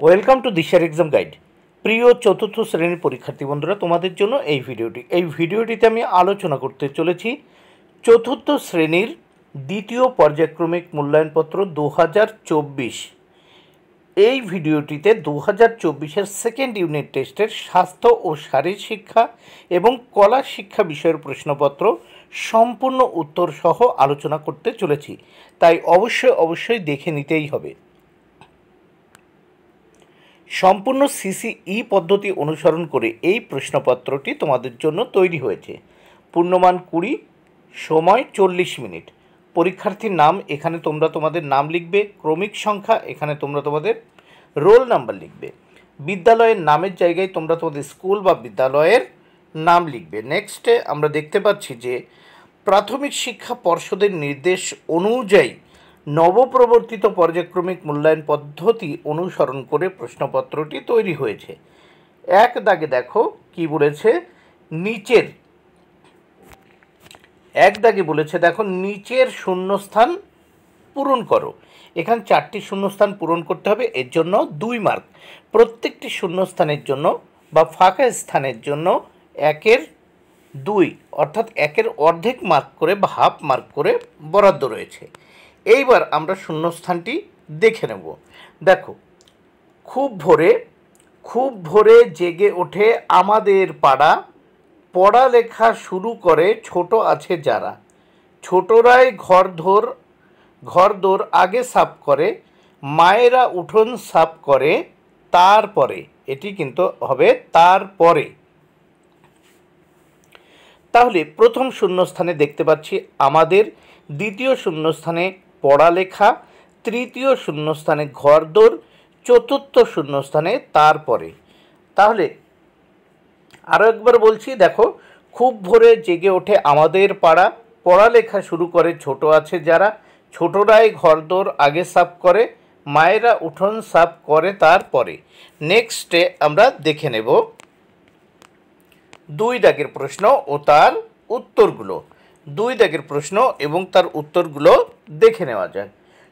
Welcome to দিশার exam guide. প্রিয় চতুর্থ শ্রেণীর পরীক্ষার্থী বন্ধুরা, তোমাদের জন্য এই ভিডিওটিতে আমি আলোচনা করতে চলেছি চতুর্থ শ্রেণীর দ্বিতীয় পর্যায়ক্রমিক মূল্যায়নপত্র 2024। এই ভিডিওটিতে 2024-এর সেকেন্ড ইউনিট টেস্টের স্বাস্থ্য ও শারীর শিক্ষা এবং কলা শিক্ষা বিষয়ের প্রশ্নপত্র সম্পূর্ণ উত্তর সহ আলোচনা করতে চলেছি, তাই অবশ্যই দেখে নিতেই হবে। সম্পূর্ণ সিসিই পদ্ধতি অনুসরণ করে এই প্রশ্নপত্রটি তোমাদের জন্য তৈরি হয়েছে। পূর্ণমান 20, সময় 40 মিনিট। পরীক্ষার্থীর নাম এখানে তোমরা তোমাদের নাম লিখবে, ক্রমিক সংখ্যা এখানে তোমরা তোমাদের রোল নাম্বার লিখবে, বিদ্যালয়ের নামের জায়গায় তোমরা তোমাদের স্কুল বা বিদ্যালয়ের নাম লিখবে। নেক্সটে আমরা দেখতে পাচ্ছি যে প্রাথমিক শিক্ষা পর্ষদের নির্দেশ অনুযায়ী নবপ্রবর্তিত পর্যায়ক্রমিক মূল্যায়ন পদ্ধতি অনুসরণ করে প্রশ্নপত্রটি তৈরি হয়েছে। এক দাগে দেখো কি বলেছে, দেখো নিচের শূন্যস্থান পূরণ করো। এখানে 4টি শূন্যস্থান পূরণ করতে হবে, এর জন্য 2 মার্ক। প্রত্যেকটি শূন্যস্থানের জন্য বা ফাঁকা স্থানের জন্য 1-এর 2 অর্থাৎ 1-এর অর্ধেক মার্ক করে বা হাফ মার্ক করে বরাদ্দ রয়েছে। এইবার আমরা শূন্যস্থানটি দেখে নেব। দেখো, খুব ভোরে জেগে ওঠে আমাদের পাড়া, পড়ালেখা শুরু করে ছোট আছে যারা, ছোটরাই ঘরদোর আগে সাফ করে, মায়েরা উঠোন সাফ করে তারপরে। এটি কিন্তু হবে তারপরে। তাহলে প্রথম শূন্যস্থানে দেখতে পাচ্ছি আমাদের, দ্বিতীয় শূন্যস্থানে পড়ালেখা, তৃতীয় শূন্যস্থানে ঘরদোর, চতুর্থ শূন্যস্থানে তারপরে। তাহলে আরও একবার বলছি, দেখো, খুব ভোরে জেগে ওঠে আমাদের পাড়া, পড়ালেখা শুরু করে ছোট আছে যারা, ছোটরাই ঘরদোর আগে সাফ করে, মায়েরা উঠোন সাফ করে তারপরে। নেক্সটে আমরা দেখে নেব 2 দাগের প্রশ্ন ও তার উত্তরগুলো। 2 দাগের প্রশ্ন এবং তার উত্তরগুলো দেখে নেওয়া যায়।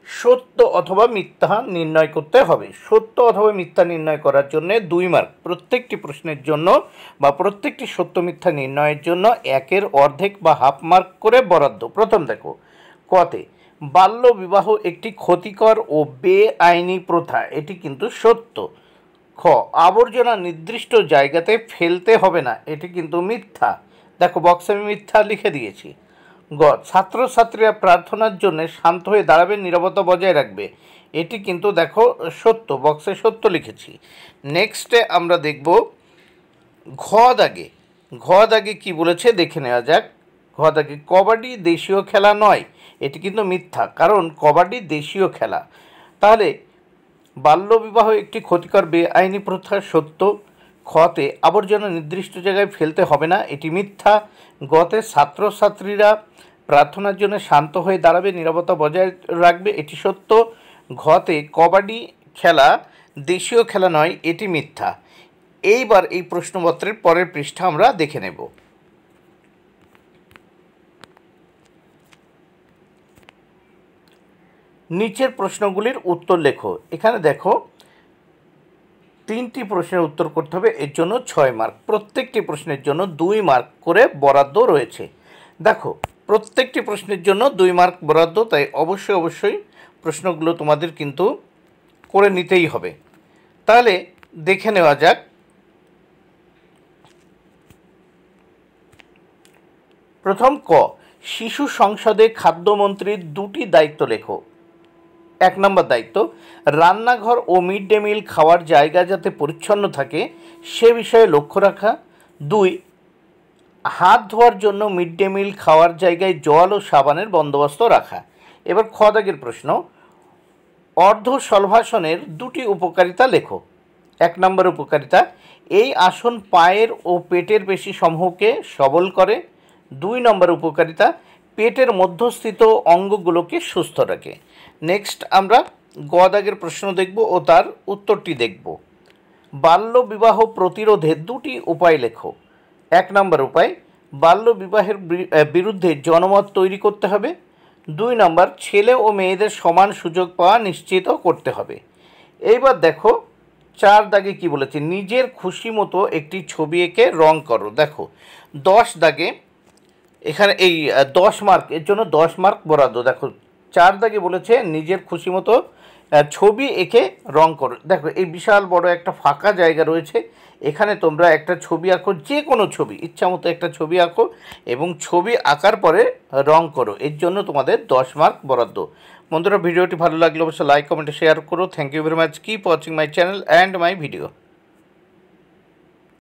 সত্য অথবা মিথ্যা নির্ণয় করতে হবে। সত্য অথবা মিথ্যা নির্ণয় করার জন্য 2 মার্ক প্রত্যেকটি প্রশ্নের জন্য বা প্রত্যেকটি সত্য মিথ্যা নির্ণয়ের জন্য 1-এর অর্ধেক বা হাফ মার্ক করে বরাদ্দ। প্রথম দেখো, কতে বাল্য বিবাহ একটি ক্ষতিকর ও বেআইনি প্রথা, এটি কিন্তু সত্য। খ, আবর্জনা নির্দিষ্ট জায়গাতে ফেলতে হবে না, এটি কিন্তু মিথ্যা। দেখো, বক্সে আমি মিথ্যা লিখে দিয়েছি। গ, ছাত্রছাত্রীরা প্রার্থনার জন্য শান্ত হয়ে দাঁড়াবে, নীরবতা বজায় রাখবে, এটি কিন্তু দেখো সত্য, বক্সে সত্য লিখেছি। নেক্সটে আমরা দেখব ঘ দাগে কি বলেছে দেখে নেওয়া যাক। ঘ দাগে কবাডি দেশীয় খেলা নয়, এটি কিন্তু মিথ্যা, কারণ কবাডি দেশীয় খেলা। তাহলে বাল্যবিবাহ একটি ক্ষতিকর বেআইনি প্রথা, সত্য। খতে আবর্জনা নির্দিষ্ট জায়গায় ফেলতে হবে না, এটি মিথ্যা। গতে ছাত্রছাত্রীরা প্রার্থনার জন্য শান্ত হয়ে দাঁড়াবে, নীরবতা বজায় রাখবে, এটি সত্য। ঘতে কবাডি খেলা দেশীয় খেলা নয়, এটি মিথ্যা। এইবার এই প্রশ্নপত্রের পরের পৃষ্ঠা আমরা দেখে নেব। নিচের প্রশ্নগুলির উত্তর লেখো। এখানে দেখো 3টি প্রশ্নের উত্তর করতে হবে, এর জন্য 6 মার্ক। প্রত্যেকটি প্রশ্নের জন্য 2 মার্ক করে বরাদ্দ রয়েছে। দেখো, প্রত্যেকটি প্রশ্নের জন্য 2 মার্ক বরাদ্দ, তাই অবশ্যই প্রশ্নগুলো তোমাদের কিন্তু করে নিতেই হবে। তাহলে দেখে নেওয়া যাক। প্রথম ক, শিশু সংসদে খাদ্যমন্ত্রীর 2টি দায়িত্ব লেখো। 1 নম্বর দায়িত্ব, রান্নাঘর ও মিড ডে মিল খাওয়ার জায়গা যাতে পরিচ্ছন্ন থাকে সে বিষয়ে লক্ষ্য রাখা। 2, হাত ধোয়ার জন্য মিড ডে মিল খাওয়ার জায়গায় জল ও সাবানের বন্দোবস্ত রাখা। এবার খ দাগের প্রশ্ন, অর্ধ শলভাসনের 2টি উপকারিতা লেখো। 1 নম্বর উপকারিতা, এই আসন পায়ের ও পেটের পেশি সমূহকে সবল করে। 2 নম্বর উপকারিতা, পেটের মধ্যস্থিত অঙ্গগুলোকে সুস্থ রাখে। নেক্সট আমরা গ দাগের প্রশ্ন দেখব ও তার উত্তরটি দেখব। বাল্য বিবাহ প্রতিরোধে 2টি উপায় লেখো। 1 নম্বর উপায়, বাল্য বিবাহের বিরুদ্ধে জনমত তৈরি করতে হবে। 2 নম্বর, ছেলে ও মেয়েদের সমান সুযোগ পাওয়া নিশ্চিত করতে হবে। এইবার দেখো 4 দাগে কি বলেছে, নিজের খুশি মতো একটি ছবি এঁকে রং করো। দেখো 10 দাগে এখানে এই 10 মার্ক, এর জন্য 10 মার্ক বরাদ্দ। দেখো 4 দাগে বলেছে নিজের খুশি মতো ছবি এঁকে রং করো। দেখো এই বিশাল বড় একটা ফাঁকা জায়গা রয়েছে, এখানে তোমরা একটা ছবি আঁকো, যে কোনো ছবি, ইচ্ছা মতো একটা ছবি আঁকো এবং ছবি আঁকার পরে রং করো। এর জন্য তোমাদের 10 মার্ক বরাদ্দ। বন্ধুরা, ভিডিওটি ভালো লাগলে অবশ্যই লাইক, কমেন্ট, শেয়ার করো। Thank you very much. Keep watching my channel and my video.